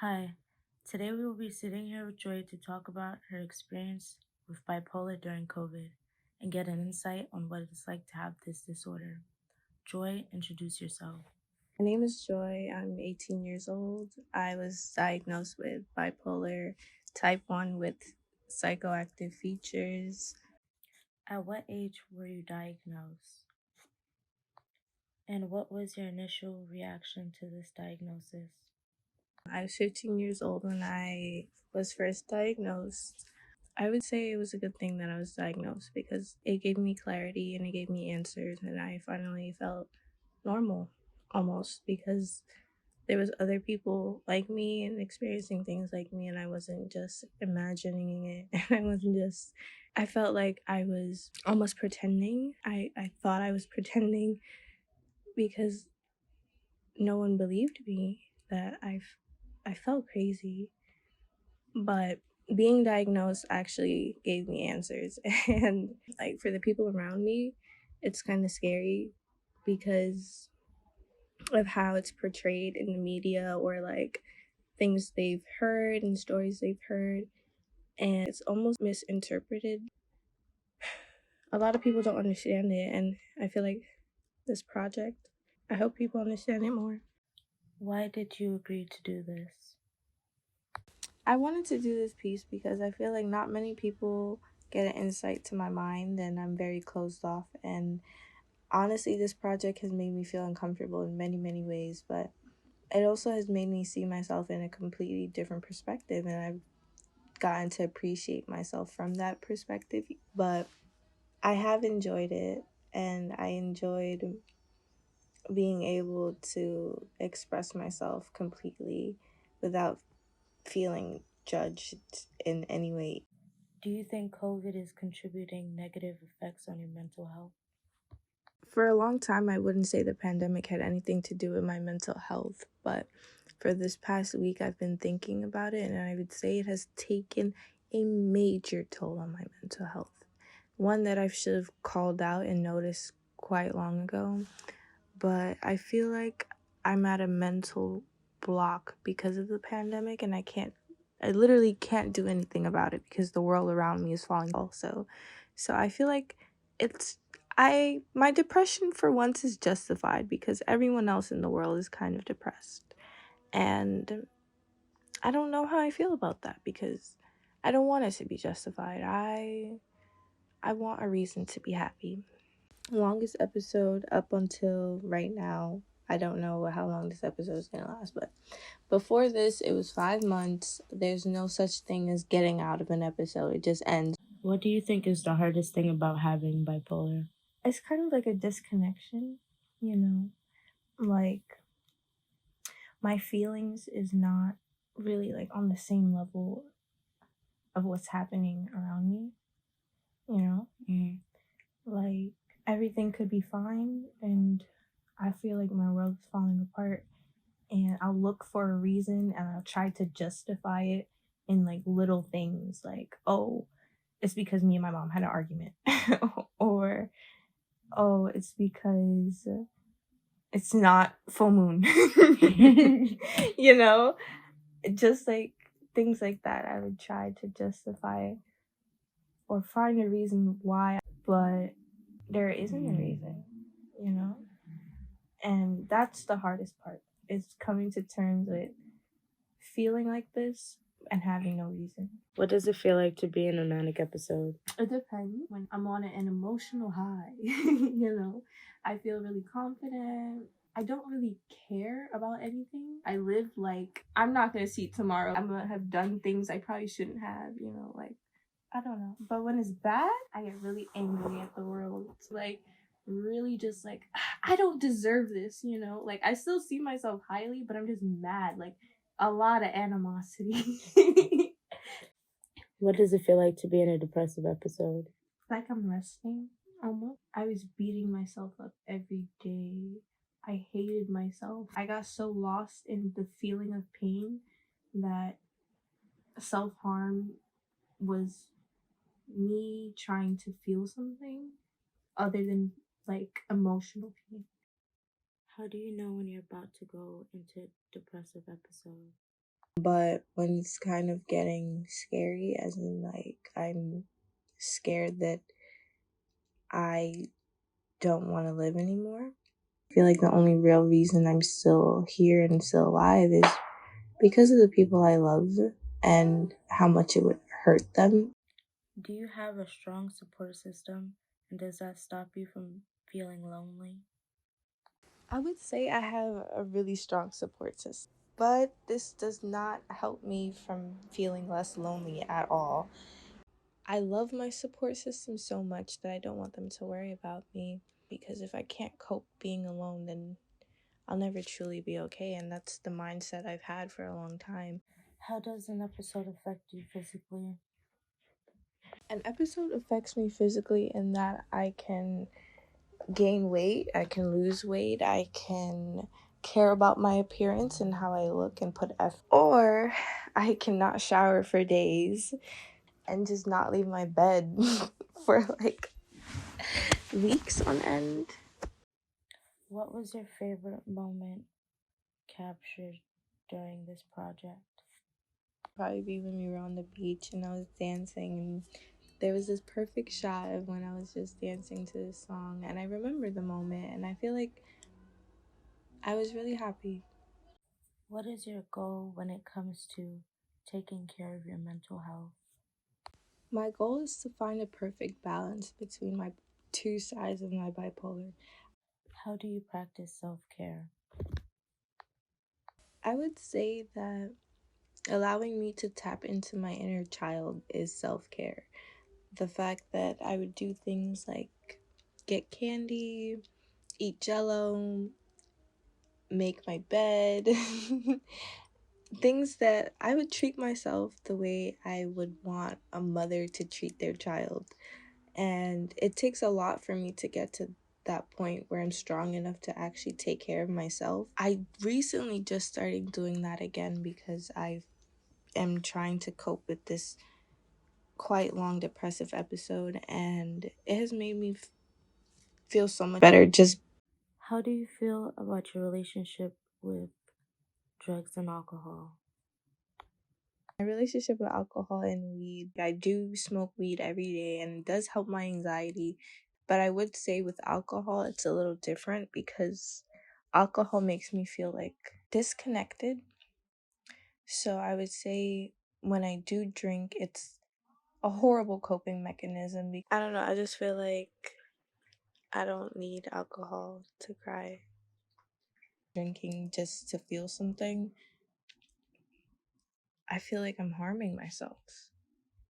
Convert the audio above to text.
Hi, today we will be sitting here with Joy to talk about her experience with bipolar during COVID and get an insight on what it's like to have this disorder. Joy, introduce yourself. My name is Joy. I'm 18 years old. I was diagnosed with bipolar type 1 with psychoactive features. At what age were you diagnosed? And what was your initial reaction to this diagnosis? I was 15 years old when I was first diagnosed. I would say it was a good thing that I was diagnosed because it gave me clarity and it gave me answers, and I finally felt normal almost because there was other people like me and experiencing things like me, and I wasn't just imagining it and I felt like I was almost pretending. I thought I was pretending because no one believed me that I felt crazy. But being diagnosed actually gave me answers and like for the people around me, it's kind of scary because of how it's portrayed in the media or like things they've heard and stories they've heard, and it's almost misinterpreted. A lot of people don't understand it, and I feel like this project, I hope people understand it more. Why did you agree to do this? I wanted to do this piece because I feel like not many people get an insight to my mind, and I'm very closed off. And honestly, this project has made me feel uncomfortable in many, many ways, but it also has made me see myself in a completely different perspective, and I've gotten to appreciate myself from that perspective. But I have enjoyed it, and I enjoyed being able to express myself completely without feeling judged in any way. Do you think COVID is contributing negative effects on your mental health? For a long time, I wouldn't say the pandemic had anything to do with my mental health, but for this past week, I've been thinking about it, and I would say it has taken a major toll on my mental health. One that I should have called out and noticed quite long ago, but I feel like I'm at a mental block because of the pandemic, and I literally can't do anything about it because the world around me is falling also. So I feel like it's my depression for once is justified because everyone else in the world is kind of depressed. And I don't know how I feel about that because I don't want it to be justified. I want a reason to be happy. Longest episode up until right now. I don't know how long this episode is gonna last, but before this, it was 5 months. There's no such thing as getting out of an episode, it just ends. What do you think is the hardest thing about having bipolar? It's kind of like a disconnection, you know? Like, my feelings is not really like on the same level of what's happening around me, you know? Mm. Like, everything could be fine, and I feel like my world's falling apart, and I'll look for a reason and I'll try to justify it in like little things like, oh, it's because me and my mom had an argument. Or, oh, it's because it's not full moon. You know? Just like things like that. I would try to justify or find a reason why, but there isn't a reason, you know? And that's the hardest part is coming to terms with feeling like this and having no reason. What does it feel like to be in a manic episode? It depends. When I'm on an emotional high, you know, I feel really confident. I don't really care about anything. I live like I'm not gonna see tomorrow. I'm gonna have done things I probably shouldn't have, you know, like I don't know. But when it's bad, I get really angry at the world. It's like really just like I don't deserve this, you know? Like I still see myself highly, but I'm just mad. Like a lot of animosity. What does it feel like to be in a depressive episode? Like I'm resting almost. I was beating myself up every day. I hated myself. I got so lost in the feeling of pain that self harm was me trying to feel something other than like emotional pain. How do you know when you're about to go into a depressive episode? But when it's kind of getting scary, as in like I'm scared that I don't want to live anymore. I feel like the only real reason I'm still here and still alive is because of the people I love and how much it would hurt them. Do you have a strong support system, and does that stop you from feeling lonely? I would say I have a really strong support system, but this does not help me from feeling less lonely at all. I love my support system so much that I don't want them to worry about me, because if I can't cope being alone, then I'll never truly be okay, and that's the mindset I've had for a long time. How does an episode affect you physically? An episode affects me physically in that I can gain weight, I can lose weight, I can care about my appearance and how I look and put effort. Or I cannot shower for days and just not leave my bed for like weeks on end. What was your favorite moment captured during this project? Probably be when we were on the beach and I was dancing, and there was this perfect shot of when I was just dancing to this song, and I remember the moment and I feel like I was really happy. What is your goal when it comes to taking care of your mental health? My goal is to find a perfect balance between my two sides of my bipolar. How do you practice self care? I would say that allowing me to tap into my inner child is self care. The fact that I would do things like get candy, eat jello, make my bed, things that I would treat myself the way I would want a mother to treat their child. And it takes a lot for me to get to that point where I'm strong enough to actually take care of myself. I recently just started doing that again because I am trying to cope with this quite long depressive episode, and it has made me feel so much better. Just How do you feel about your relationship with drugs and alcohol? my relationship with alcohol and weed. I do smoke weed every day and it does help my anxiety. But I would say with alcohol, it's a little different because alcohol makes me feel like disconnected. So I would say when I do drink, it's a horrible coping mechanism. I don't know. I just feel like I don't need alcohol to cry. Drinking just to feel something, I feel like I'm harming myself.